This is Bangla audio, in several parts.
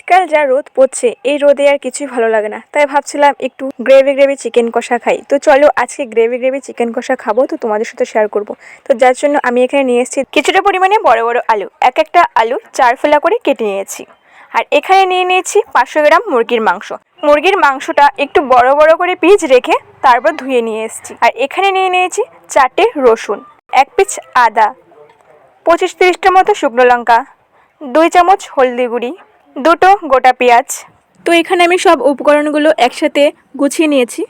আজকাল যা রোদ পড়ছে এই রোদে আর কিছুই ভালো লাগে না, তাই ভাবছিলাম একটু গ্রেভি চিকেন কষা খাই। তো চলো আজকে গ্রেভি চিকেন কষা খাবো, তো তোমাদের সাথে শেয়ার করব। তো যার জন্য আমি এখানে নিয়ে এসেছি কিছুটা পরিমাণে বড় বড় আলু, একটা আলু 4 ফেলা করে কেটে নিয়েছি। আর এখানে নিয়ে নিয়েছি 500 গ্রাম মুরগির মাংস। মুরগির মাংসটা একটু বড় বড় করে পিস রেখে তারপর ধুয়ে নিয়ে এসেছি। আর এখানে নিয়ে নিয়েছি 4টে রসুন, 1 পিস আদা, 25-30টা মতো শুকনো লঙ্কা, 2 চামচ হলদি গুঁড়ি, 2টো গোটা পেঁয়াজ। তো এখানে আমি সব উপকরণগুলো একসাথে গুছিয়ে নিয়েছি।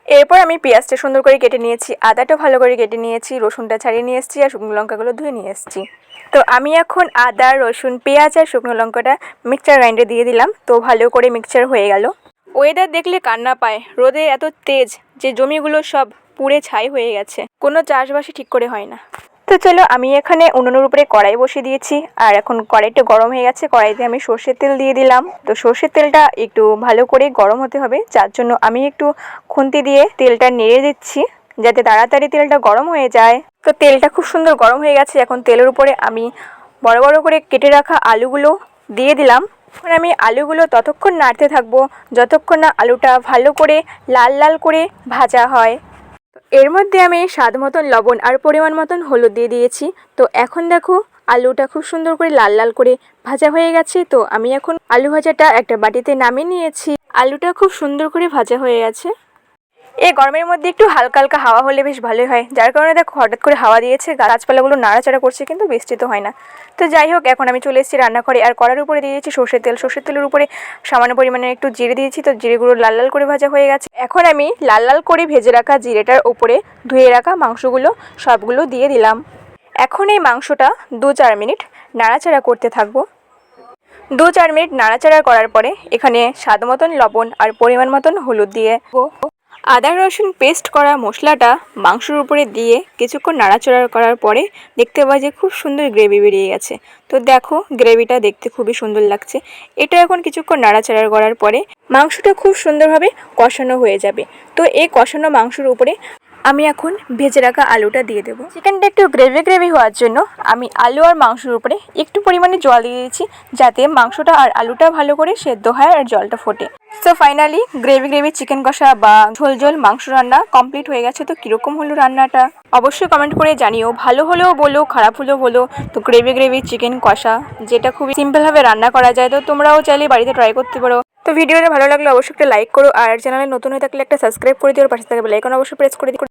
এরপর আমি পেঁয়াজটা সুন্দর করে কেটে নিয়েছি, আদাটা ভালো করে কেটে নিয়েছি, রসুনটা ছাড়িয়ে নিয়ে এসেছি, আর শুকনো লঙ্কাগুলো ধুয়ে নিয়ে এসেছি। তো আমি এখন আদা, রসুন, পেঁয়াজ আর শুকনো লঙ্কাটা মিক্সচার গ্রাইন্ডারে দিয়ে দিলাম। তো ভালো করে মিক্সচার হয়ে গেল। ওয়েদার দেখলে কান্না পায়, রোদে এত তেজ যে জমিগুলো সব পুড়ে ছাই হয়ে গেছে, কোনো চাষবাসই ঠিক করে হয় না। তো চলো আমি এখানে উনুনের উপরে কড়াই বসিয়ে দিয়েছি, আর এখন কড়াইটা গরম হয়ে গেছে। কড়াইতে আমি সর্ষের তেল দিয়ে দিলাম। তো সর্ষের তেলটা একটু ভালো করে গরম হতে হবে, যার জন্য আমি একটু খুন্তি দিয়ে তেলটা নেড়ে দিচ্ছি যাতে তাড়াতাড়ি তেলটা গরম হয়ে যায়। তো তেলটা খুব সুন্দর গরম হয়ে গেছে। এখন তেলের উপরে আমি বড় বড় করে কেটে রাখা আলুগুলো দিয়ে দিলাম। এখন আমি আলুগুলো ততক্ষণ নাড়তে থাকবো যতক্ষণ না আলুটা ভালো করে লাল লাল করে ভাজা হয়। এর মধ্যে আমি স্বাদ মতন লবণ আর পরিমাণ মতন হলুদ দিয়ে দিয়েছি। তো এখন দেখো আলুটা খুব সুন্দর করে লাল লাল করে ভাজা হয়ে গেছে। তো আমি এখন আলু ভাজাটা একটা বাটিতে নামিয়ে নিয়েছি। আলুটা খুব সুন্দর করে ভাজা হয়ে গেছে। এই গরমের মধ্যে একটু হালকা হালকা হাওয়া হলে বেশ ভালোই হয়, যার কারণে দেখো হঠাৎ করে হাওয়া দিয়েছে, গাছপালাগুলো নাড়াচাড়া করছে, কিন্তু বৃষ্টি তো হয় না। তো যাই হোক, এখন আমি চলে এসেছি রান্নাঘরে, আর কড়ার উপরে দিয়ে দিয়েছি সর্ষের তেল। সর্ষের তেলের উপরে সামান্য পরিমাণে একটু জিরে দিয়েছি। তো জিরেগুলো লাল লাল করে ভাজা হয়ে গেছে। এখন আমি লাল লাল করে ভেজে রাখা জিরেটার উপরে ধুয়ে রাখা মাংসগুলো সবগুলো দিয়ে দিলাম। এখন এই মাংসটা 2-4 মিনিট নাড়াচাড়া করতে থাকবো। 2-4 মিনিট নাড়াচাড়া করার পরে এখানে স্বাদ মতন লবণ আর পরিমাণ মতন হলুদ দিয়ে আদা রসুন পেস্ট করা মশলাটা মাংসের উপরে দিয়ে কিছুক্ষণ নাড়াচাড়া করার পরে দেখতে পাই যে খুব সুন্দর গ্রেভি বেরিয়ে গেছে। তো দেখো গ্রেভিটা দেখতে খুবই সুন্দর লাগছে। এটা এখন কিছুক্ষণ নাড়াচাড়া করার পরে মাংসটা খুব সুন্দরভাবে কষানো হয়ে যাবে। তো এই কষানো মাংসের উপরে আমি এখন ভেজে রাখা আলুটা দিয়ে দেবো। চিকেনটা একটু গ্রেভি হওয়ার জন্য আমি আলু আর মাংসের উপরে একটু পরিমাণে জল দিয়ে দিয়েছি, যাতে মাংসটা আর আলুটা ভালো করে সেদ্ধ হয় আর জলটা ফোটে। তো ফাইনালি গ্রেভি চিকেন কষা বা ঝোল মাংস রান্না কমপ্লিট হয়ে গেছে। তো কীরকম হলো রান্নাটা অবশ্যই কমেন্ট করে জানিও। ভালো হলেও বলো, খারাপ হলেও বলো। তো গ্রেভি চিকেন কষা যেটা খুবই সিম্পলভাবে রান্না করা যায়, তো তোমরাও চাইলে বাড়িতে ট্রাই করতে পারো। তো ভিডিওটা ভালো লাগলে অবশ্যই একটা লাইক করো, আর চ্যানেলে নতুন হয়ে থাকলে একটা সাবস্ক্রাইব করে দিও, আর পাশে থাকা বেল আইকন অবশ্যই প্রেস করে দিও।